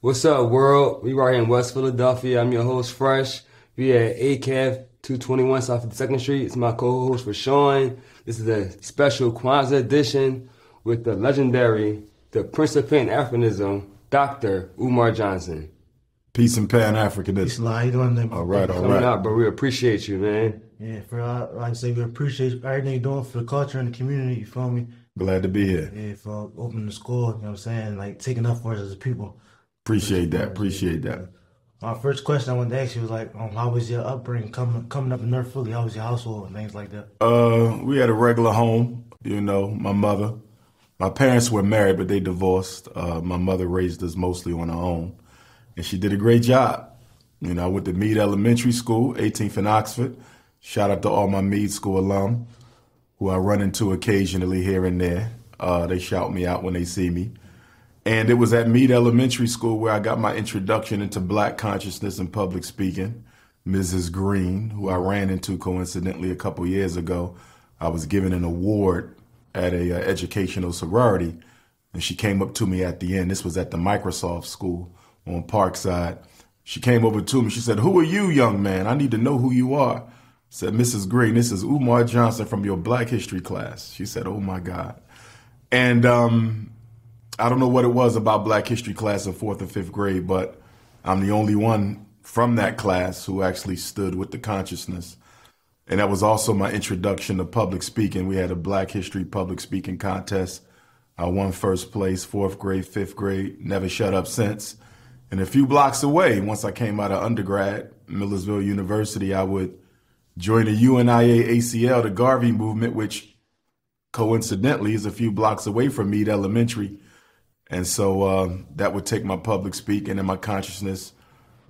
What's up, world? We right here in West Philadelphia. I'm your host, Fresh. We at ACAF 221 South 52nd Street. It's my co-host, Rashawn. This is a special Kwanzaa edition with the legendary, the Prince of Pan-Africanism, Dr. Umar Johnson. Peace and Pan-Africanism. Peace, how you doing there? All right. Coming out, but we appreciate you, man. Yeah, like I say, we appreciate everything you're doing for the culture and the community, you feel me? Glad to be here. Yeah, for opening the school, you know what I'm saying? Like, taking up for us as a people. Appreciate that. My first question I wanted to ask you was like, how was your upbringing coming up in North Philly? How was your household and things like that? We had a regular home, my mother. My parents were married, but they divorced. My mother raised us mostly on her own, and she did a great job. I went to Meade Elementary School, 18th in Oxford. Shout out to all my Meade School alum who I run into occasionally here and there. They shout me out when they see me. And it was at Meade Elementary School where I got my introduction into Black consciousness and public speaking. Mrs. Green, who I ran into coincidentally a couple years ago, I was given an award at a educational sorority, and she came up to me at the end. This was at the Microsoft School on Parkside. She came over to me. She said, "Who are you, young man? I need to know who you are." I said, "Mrs. Green, this is Umar Johnson from your Black history class." She said, "Oh my God." And I don't know what it was about Black history class in 4th and 5th grade, but I'm the only one from that class who actually stood with the consciousness. And that was also my introduction to public speaking. We had a Black history public speaking contest. I won first place, 4th grade, 5th grade, never shut up since. And a few blocks away, once I came out of undergrad, Millersville University, I would join the UNIA ACL, the Garvey movement, which coincidentally is a few blocks away from Meade Elementary. And so that would take my public speaking and my consciousness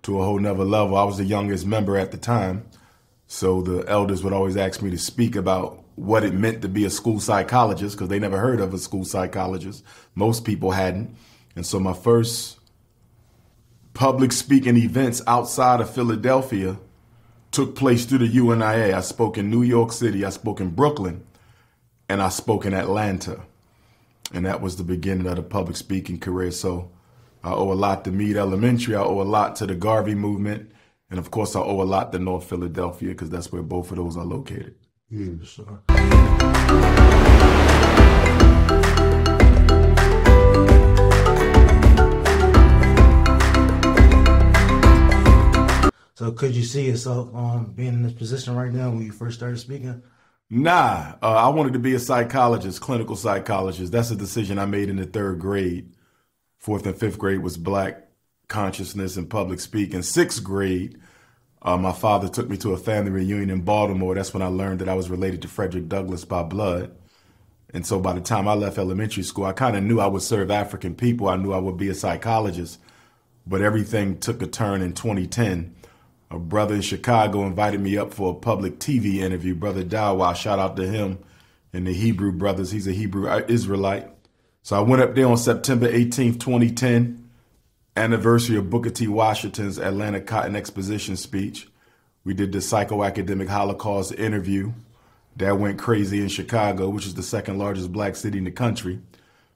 to a whole nother level. I was the youngest member at the time. So the elders would always ask me to speak about what it meant to be a school psychologist, because they never heard of a school psychologist. Most people hadn't. And so my first public speaking events outside of Philadelphia took place through the UNIA. I spoke in New York City, I spoke in Brooklyn, and I spoke in Atlanta. And that was the beginning of the public speaking career. So I owe a lot to Meade Elementary. I owe a lot to the Garvey movement. And of course, I owe a lot to North Philadelphia, because that's where both of those are located. Sure. So could you see yourself being in this position right now when you first started speaking? Nah, I wanted to be a psychologist, clinical psychologist. That's a decision I made in the 3rd grade. 4th and 5th grade was Black consciousness and public speaking. 6th grade, my father took me to a family reunion in Baltimore. That's when I learned that I was related to Fredrick Douglass by blood. And so by the time I left elementary school, I kind of knew I would serve African people. I knew I would be a psychologist. But everything took a turn in 2010. A brother in Chicago invited me up for a public TV interview. Brother Dawa, shout out to him and the Hebrew brothers. He's a Hebrew Israelite. So I went up there on September 18th, 2010, anniversary of Booker T. Washington's Atlanta Cotton Exposition speech. We did the psychoacademic Holocaust interview. That went crazy in Chicago, which is the 2nd largest Black city in the country.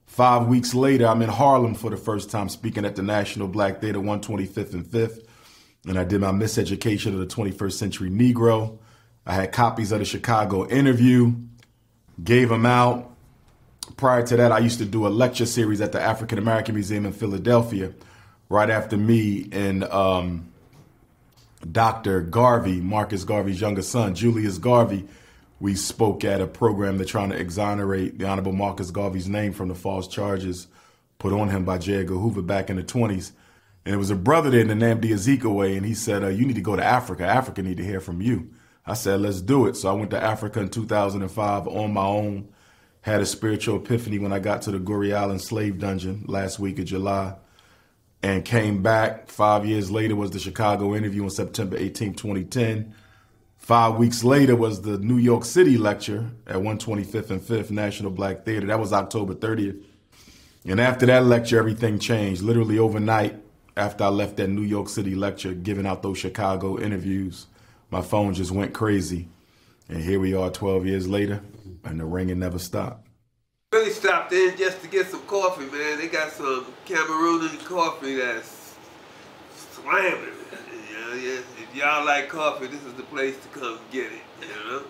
5 weeks later, I'm in Harlem for the first time speaking at the National Black Theater, 125th and 5th. And I did my miseducation of the 21st century Negro. I had copies of the Chicago interview, gave them out. Prior to that, I used to do a lecture series at the African American Museum in Philadelphia. Right after me and Dr. Garvey, Marcus Garvey's younger son, Julius Garvey, we spoke at a program that's trying to exonerate the Honorable Marcus Garvey's name from the false charges put on him by J. Edgar Hoover back in the 20s. And there was a brother there in the Nnamdi Azikiwe, and he said, you need to go to Africa. Africa need to hear from you. I said, let's do it. So I went to Africa in 2005 on my own, had a spiritual epiphany when I got to the Goree Island slave dungeon last week of July, and came back. 5 years later was the Chicago interview on September 18, 2010. 5 weeks later was the New York City lecture at 125th and 5th National Black Theater. That was October 30th. And after that lecture, everything changed. Literally overnight, after I left that New York City lecture, giving out those Chicago interviews, my phone just went crazy. And here we are 12 years later, and the ringing never stopped. Really stopped in just to get some coffee, man. They got some Cameroonian coffee that's slamming it. You know, yeah. If y'all like coffee, this is the place to come get it. You know.